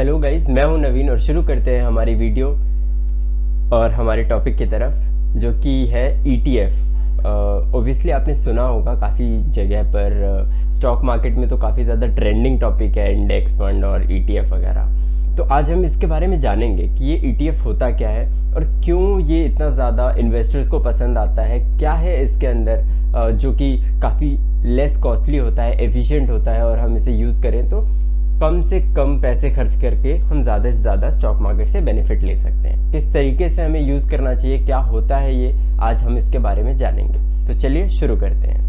Hello guys, मैं हूं नवीन और शुरू करते हैं हमारी वीडियो और हमारे टॉपिक की तरफ जो कि है ETF। ओबियसली आपने सुना होगा काफ़ी जगह पर, स्टॉक मार्केट में तो काफ़ी ज़्यादा ट्रेंडिंग टॉपिक है इंडेक्स फंड और ETF वगैरह। तो आज हम इसके बारे में जानेंगे कि ये ETF होता क्या है और क्यों ये इतना ज़्यादा इन्वेस्टर्स को पसंद आता है, क्या है इसके अंदर जो कि काफ़ी लेस कॉस्टली होता है, एफिशिएंट होता है और हम इसे यूज़ करें तो कम से कम पैसे खर्च करके हम ज़्यादा से ज़्यादा स्टॉक मार्केट से बेनिफिट ले सकते हैं। किस तरीके से हमें यूज़ करना चाहिए, क्या होता है ये, आज हम इसके बारे में जानेंगे। तो चलिए शुरू करते हैं।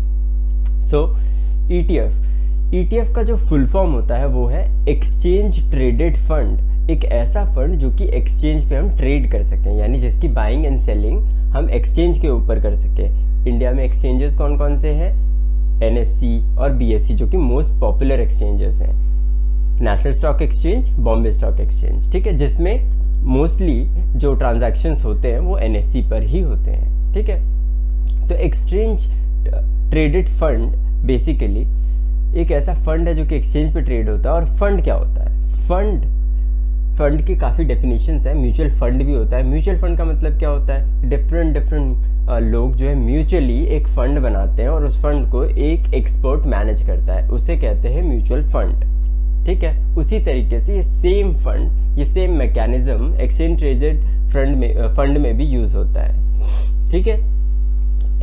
ETF का जो फुल फॉर्म होता है वो है एक्सचेंज ट्रेडेड फंड। एक ऐसा फंड जो कि एक्सचेंज पे हम ट्रेड कर सकें, यानी जिसकी बाइंग एंड सेलिंग हम एक्सचेंज के ऊपर कर सकें। इंडिया में एक्सचेंजेस कौन कौन से हैं? NSE और BSE जो कि मोस्ट पॉपुलर एक्सचेंजेस हैं। National stock exchange, Bombay stock exchange, ठीक है, जिसमें मोस्टली जो ट्रांजैक्शंस होते हैं वो NSE पर ही होते हैं, ठीक है। तो एक्सचेंज ट्रेडेड फंड बेसिकली एक ऐसा फंड है जो कि एक्सचेंज पे ट्रेड होता है। और फंड क्या होता है? फंड की काफ़ी डेफिनेशंस है। म्यूचुअल फंड भी होता है। म्यूचुअल फंड का मतलब क्या होता है? डिफरेंट लोग जो है म्यूचुअली एक फंड बनाते हैं और उस फंड को एक एक्सपर्ट मैनेज करता है, उसे कहते हैं म्यूचुअल फंड, ठीक है। उसी तरीके से ये सेम फंड, ये same mechanism exchange traded fund में भी यूज होता है, ठीक है।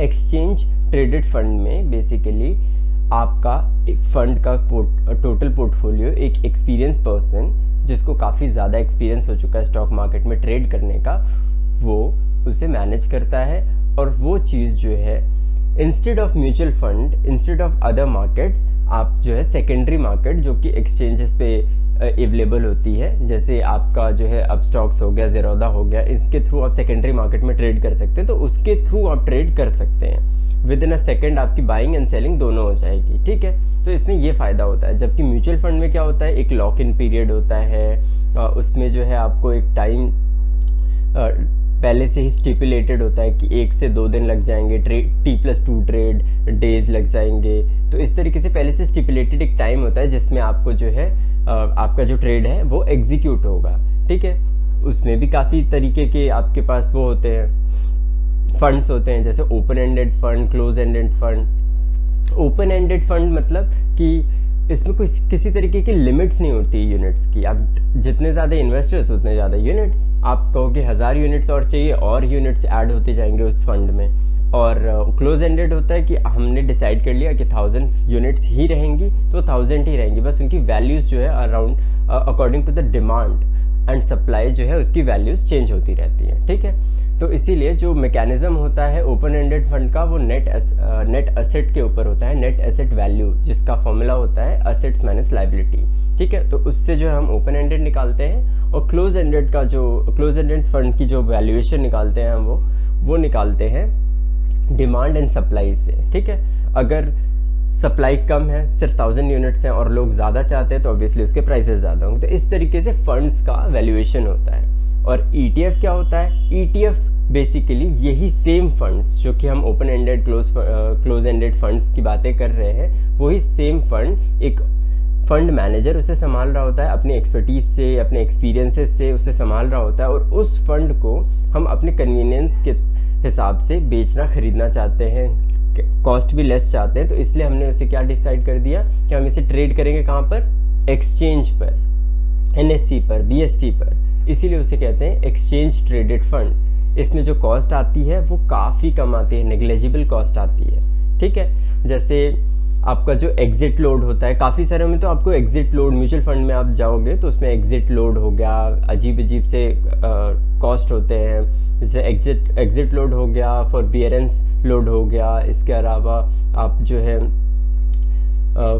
एक्सचेंज ट्रेडेड फंड में बेसिकली आपका एक फंड का टोटल पोर्टफोलियो एक एक्सपीरियंस पर्सन जिसको काफ़ी ज़्यादा एक्सपीरियंस हो चुका है स्टॉक मार्केट में ट्रेड करने का, वो उसे मैनेज करता है। और वो चीज़ जो है, instead of mutual fund, instead of other markets, आप जो है सेकेंडरी मार्केट जो कि एक्सचेंजेस पे अवेलेबल होती है, जैसे आपका जो है अब स्टॉक्स हो गया, ज़ेरोधा हो गया, इसके थ्रू आप सेकेंडरी मार्केट में ट्रेड कर सकते हैं। तो उसके थ्रू आप ट्रेड कर सकते हैं। विद इन अ सेकेंड आपकी बाइंग एंड सेलिंग दोनों हो जाएगी, ठीक है। तो इसमें ये फ़ायदा होता है। जबकि म्यूचुअल फंड में क्या होता है, एक लॉक इन पीरियड होता है, उसमें जो है आपको एक टाइम पहले से ही स्टिपुलेटेड होता है कि 1 से 2 दिन लग जाएंगे, T+2 ट्रेड डेज लग जाएंगे। तो इस तरीके से पहले से स्टिपुलेटेड एक टाइम होता है जिसमें आपको जो है आपका जो ट्रेड है वो एग्जीक्यूट होगा, ठीक है। उसमें भी काफ़ी तरीके के आपके पास वो होते हैं, फंड्स होते हैं, जैसे open ended fund, close ended fund. Open ended fund मतलब कि इसमें कोई किसी तरीके की लिमिट्स नहीं होती यूनिट्स की। आप जितने ज़्यादा इन्वेस्टर्स उतने ज़्यादा यूनिट्स। आप कहोगे 1000 यूनिट्स और चाहिए, और यूनिट्स ऐड होते जाएंगे उस फंड में। और क्लोज एंडेड होता है कि हमने डिसाइड कर लिया कि 1000 यूनिट्स ही रहेंगी तो 1000 ही रहेंगी, बस उनकी वैल्यूज़ जो है around according to the demand and supply जो है उसकी वैल्यूज़ चेंज होती रहती हैं, ठीक है। तो इसीलिए जो मैकेनिज्म होता है ओपन एंडेड फंड का, वो नेट एसेट के ऊपर होता है, नेट एसेट वैल्यू, जिसका फॉर्मूला होता है असेट्स माइनस लायबिलिटी, ठीक है। तो उससे जो हम ओपन एंडेड निकालते हैं। और क्लोज एंडेड फंड की जो वैल्यूएशन निकालते हैं हम वो निकालते हैं डिमांड एंड सप्लाई से, ठीक है। अगर सप्लाई कम है, सिर्फ 1000 यूनिट्स हैं और लोग ज़्यादा चाहते हैं तो ऑब्वियसली उसके प्राइसेस ज़्यादा होंगे। तो इस तरीके से फंड्स का वैल्यूएशन होता है। और ETF क्या होता है? ETF बेसिकली यही सेम फंड्स जो कि हम open ended close ended funds की बातें कर रहे हैं, वही सेम फंड एक फंड मैनेजर उसे संभाल रहा होता है, अपनी एक्सपर्टीज से, अपने एक्सपीरियंसेस से उसे संभाल रहा होता है। और उस फंड को हम अपने कन्वीनियंस के हिसाब से बेचना खरीदना चाहते हैं, कॉस्ट भी लेस चाहते हैं, तो इसलिए हमने उसे क्या डिसाइड कर दिया कि हम इसे ट्रेड करेंगे कहाँ पर? एक्सचेंज पर, NSE पर, BSE पर। इसीलिए उसे कहते हैं एक्सचेंज ट्रेडेड फंड। इसमें जो कॉस्ट आती है वो काफ़ी कम आती है, नेग्लेजिबल कॉस्ट आती है, ठीक है। जैसे आपका जो एग्जिट लोड होता है, काफ़ी सारे में तो आपको एग्जिट लोड, म्यूचुअल फंड में आप जाओगे तो उसमें एग्जिट लोड हो गया, अजीब अजीब से कॉस्ट होते हैं। जैसे एग्जिट लोड हो गया, फॉरबियरेंस लोड हो गया। इसके अलावा आप जो है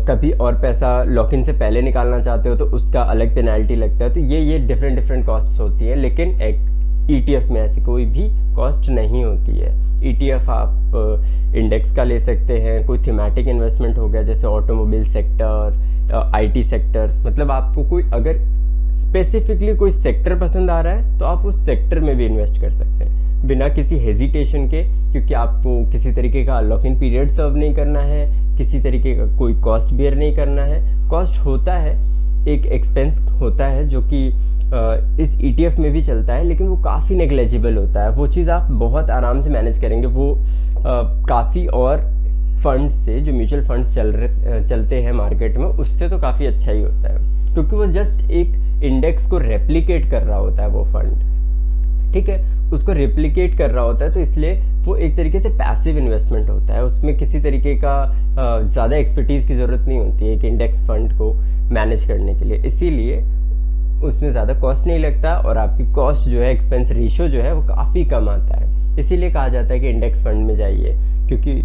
कभी और पैसा लॉक इन से पहले निकालना चाहते हो तो उसका अलग पेनल्टी लगता है। तो ये डिफरेंट कॉस्ट्स होती है। लेकिन ETF में ऐसी कोई भी कॉस्ट नहीं होती है। ETF आप इंडेक्स का ले सकते हैं, कोई थीमेटिक इन्वेस्टमेंट हो गया जैसे ऑटोमोबाइल सेक्टर, IT सेक्टर, मतलब आपको कोई अगर स्पेसिफिकली कोई सेक्टर पसंद आ रहा है तो आप उस सेक्टर में भी इन्वेस्ट कर सकते हैं बिना किसी हेजिटेशन के, क्योंकि आपको किसी तरीके का लॉक इन पीरियड सर्व नहीं करना है, किसी तरीके का कोई कॉस्ट बेयर नहीं करना है। कॉस्ट होता है एक एक्सपेंस होता है जो कि इस ETF में भी चलता है, लेकिन वो काफ़ी नेग्लेजिबल होता है। वो चीज़ आप बहुत आराम से मैनेज करेंगे, वो काफ़ी और फंड्स से, जो म्यूचुअल फंड्स चलते हैं मार्केट में, उससे तो काफ़ी अच्छा ही होता है, क्योंकि वो जस्ट एक इंडेक्स को रेप्लिकेट कर रहा होता है वो फंड, ठीक है, उसको रेप्लिकेट कर रहा होता है। तो इसलिए वो एक तरीके से पैसिव इन्वेस्टमेंट होता है, उसमें किसी तरीके का ज़्यादा एक्सपर्टीज़ की ज़रूरत नहीं होती है एक इंडेक्स फंड को मैनेज करने के लिए, इसीलिए उसमें ज़्यादा कॉस्ट नहीं लगता और आपकी कॉस्ट जो है, एक्सपेंस रेशियो जो है वो काफ़ी कम आता है। इसीलिए कहा जाता है कि इंडेक्स फंड में जाइए, क्योंकि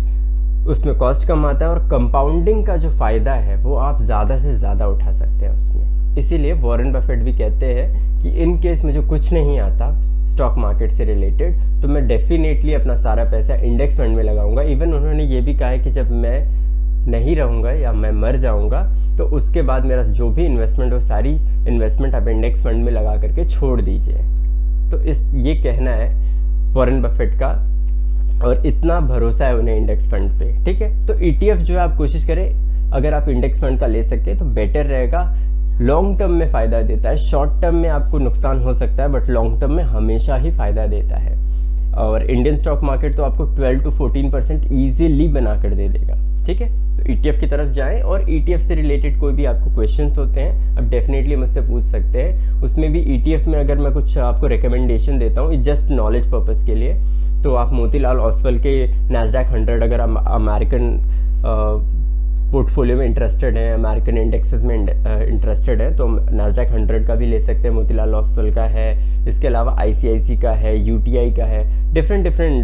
उसमें कॉस्ट कम आता है और कंपाउंडिंग का जो फ़ायदा है वो आप ज़्यादा से ज़्यादा उठा सकते हैं उसमें। इसीलिए वॉरेन बफेट भी कहते हैं कि इन केस मुझे कुछ नहीं आता स्टॉक मार्केट से रिलेटेड, तो मैं डेफिनेटली अपना सारा पैसा इंडेक्स फंड में लगाऊंगा। इवन उन्होंने ये भी कहा है कि जब मैं नहीं रहूँगा या मैं मर जाऊँगा तो उसके बाद मेरा जो भी इन्वेस्टमेंट हो, सारी इन्वेस्टमेंट आप इंडेक्स फंड में लगा करके छोड़ दीजिए। तो ये कहना है वॉरेन बफेट का, और इतना भरोसा है उन्हें इंडेक्स फंड पे, ठीक है। तो ETF जो है आप कोशिश करें, अगर आप इंडेक्स फंड का ले सके तो बेटर रहेगा। लॉन्ग टर्म में फ़ायदा देता है, शॉर्ट टर्म में आपको नुकसान हो सकता है, बट लॉन्ग टर्म में हमेशा ही फ़ायदा देता है। और इंडियन स्टॉक मार्केट तो आपको 12 to 14% ईजिली बना कर दे देगा, ठीक है। तो ETF की तरफ जाएं, और ETF से रिलेटेड कोई भी आपको क्वेश्चंस होते हैं अब डेफिनेटली मुझसे पूछ सकते हैं। उसमें भी ETF में अगर मैं कुछ आपको रिकमेंडेशन देता हूँ जस्ट नॉलेज पर्पज़ के लिए, तो आप मोतीलाल ओसवाल के नैस्डैक 100 अगर अमेरिकन पोर्टफोलियो में इंटरेस्टेड हैं, अमेरिकन इंडेक्सेस में इंटरेस्टेड है, तो नैस्डैक 100 का भी ले सकते हैं, मोतीलाल ओसवाल का है, इसके अलावा ICICI का है, UTI का है, डिफरेंट